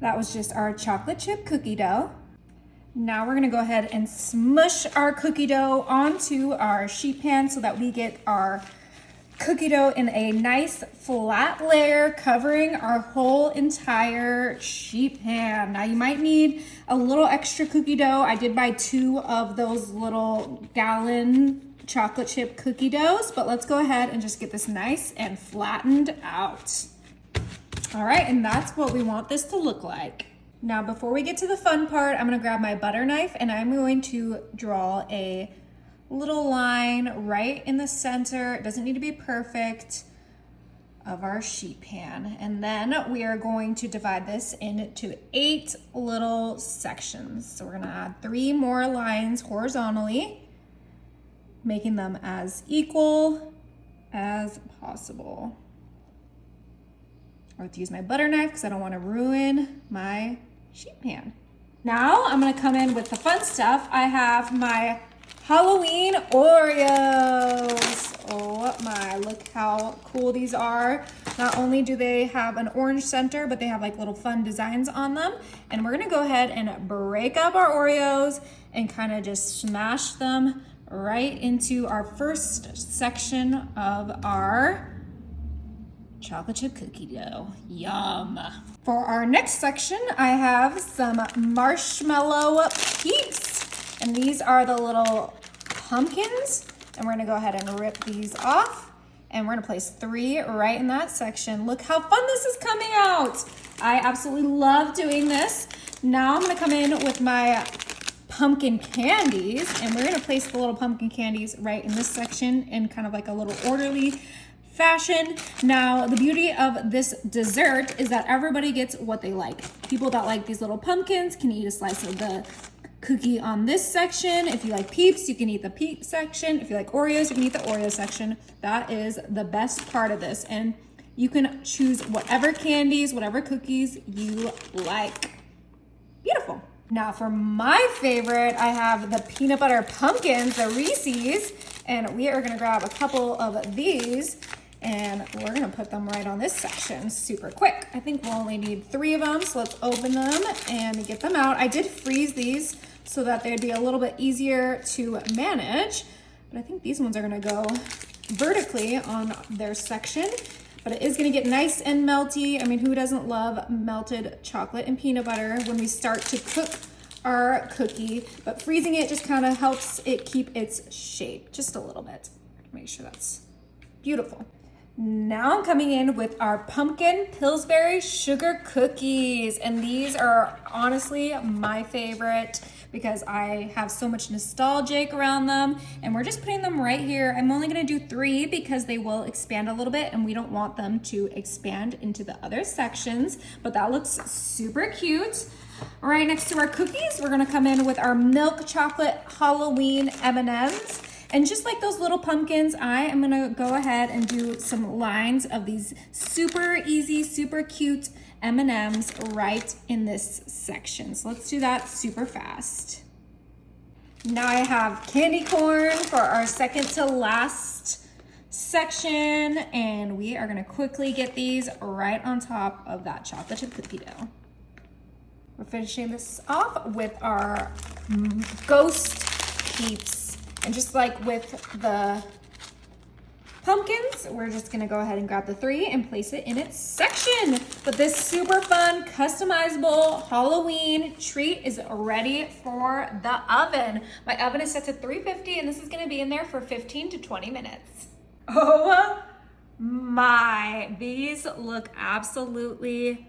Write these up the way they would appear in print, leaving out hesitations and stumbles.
That was just our chocolate chip cookie dough. Now we're gonna go ahead and smush our cookie dough onto our sheet pan so that we get our cookie dough in a nice flat layer covering our whole entire sheet pan. Now you might need a little extra cookie dough. I did buy 2 of those little gallon chocolate chip cookie doughs, but let's go ahead and just get this nice and flattened out. All right, and that's what we want this to look like. Now, before we get to the fun part, I'm gonna grab my butter knife and I'm going to draw a little line right in the center. It doesn't need to be perfect, of our sheet pan. And then we are going to divide this into 8 little sections. So we're gonna add 3 more lines horizontally, making them as equal as possible. I have to use my butter knife because I don't want to ruin my sheet pan. Now I'm gonna come in with the fun stuff. I have my Halloween Oreos. Oh my, look how cool these are. Not only do they have an orange center, but they have like little fun designs on them. And we're gonna go ahead and break up our Oreos and kind of just smash them right into our first section of our chocolate chip cookie dough. Yum. For our next section, I have some marshmallow peeps. And these are the little pumpkins. And we're gonna go ahead and rip these off. And we're gonna place 3 right in that section. Look how fun this is coming out. I absolutely love doing this. Now I'm gonna come in with my pumpkin candies. And we're gonna place the little pumpkin candies right in this section in kind of like a little orderly fashion. Now, the beauty of this dessert is that everybody gets what they like. People that like these little pumpkins can eat a slice of the cookie on this section. If you like Peeps, you can eat the Peep section. If you like Oreos, you can eat the Oreo section. That is the best part of this. And you can choose whatever candies, whatever cookies you like. Beautiful. Now for my favorite, I have the peanut butter pumpkins, the Reese's, and we are gonna grab a couple of these and we're gonna put them right on this section super quick. I think we'll only need 3 of them, so let's open them and get them out. I did freeze these so that they'd be a little bit easier to manage, but I think these ones are gonna go vertically on their section, but it is gonna get nice and melty. I mean, who doesn't love melted chocolate and peanut butter when we start to cook our cookie? But freezing it just kind of helps it keep its shape just a little bit. Make sure that's beautiful. Now I'm coming in with our pumpkin Pillsbury sugar cookies. And these are honestly my favorite because I have so much nostalgic around them. And we're just putting them right here. I'm only gonna do 3 because they will expand a little bit and we don't want them to expand into the other sections, but that looks super cute. Right next to our cookies, we're gonna come in with our milk chocolate Halloween M&Ms. And just like those little pumpkins, I am gonna go ahead and do some lines of these super easy, super cute M&Ms right in this section. So let's do that super fast. Now I have candy corn for our second to last section, and we are gonna quickly get these right on top of that chocolate chip cookie dough. We're finishing this off with our ghost peeps. And just like with the pumpkins, we're just gonna go ahead and grab the 3 and place it in its section. But this super fun, customizable Halloween treat is ready for the oven. My oven is set to 350 and this is gonna be in there for 15 to 20 minutes. Oh my, these look absolutely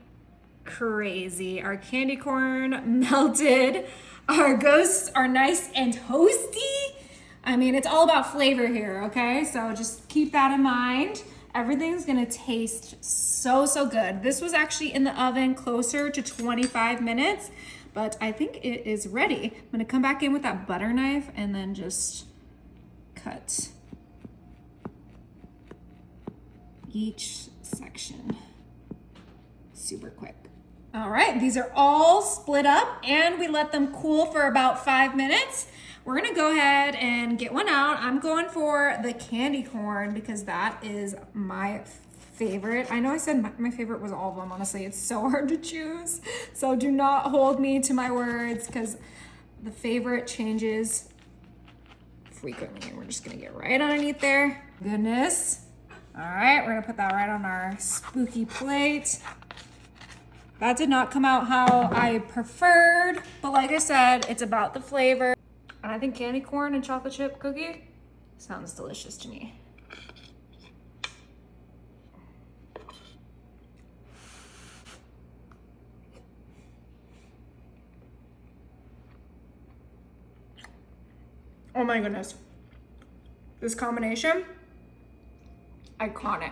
crazy. Our candy corn melted. Our ghosts are nice and toasty. I mean, it's all about flavor here, okay? So just keep that in mind. Everything's gonna taste so, so good. This was actually in the oven closer to 25 minutes, but I think it is ready. I'm gonna come back in with that butter knife and then just cut each section super quick. All right, these are all split up and we let them cool for about 5 minutes. We're gonna go ahead and get one out. I'm going for the candy corn because that is my favorite. I know I said my favorite was all of them. Honestly, it's so hard to choose. So do not hold me to my words because the favorite changes frequently. And we're just gonna get right underneath there. Goodness. All right, we're gonna put that right on our spooky plate. That did not come out how I preferred, but like I said, it's about the flavor. And I think candy corn and chocolate chip cookie sounds delicious to me. Oh my goodness. This combination, iconic.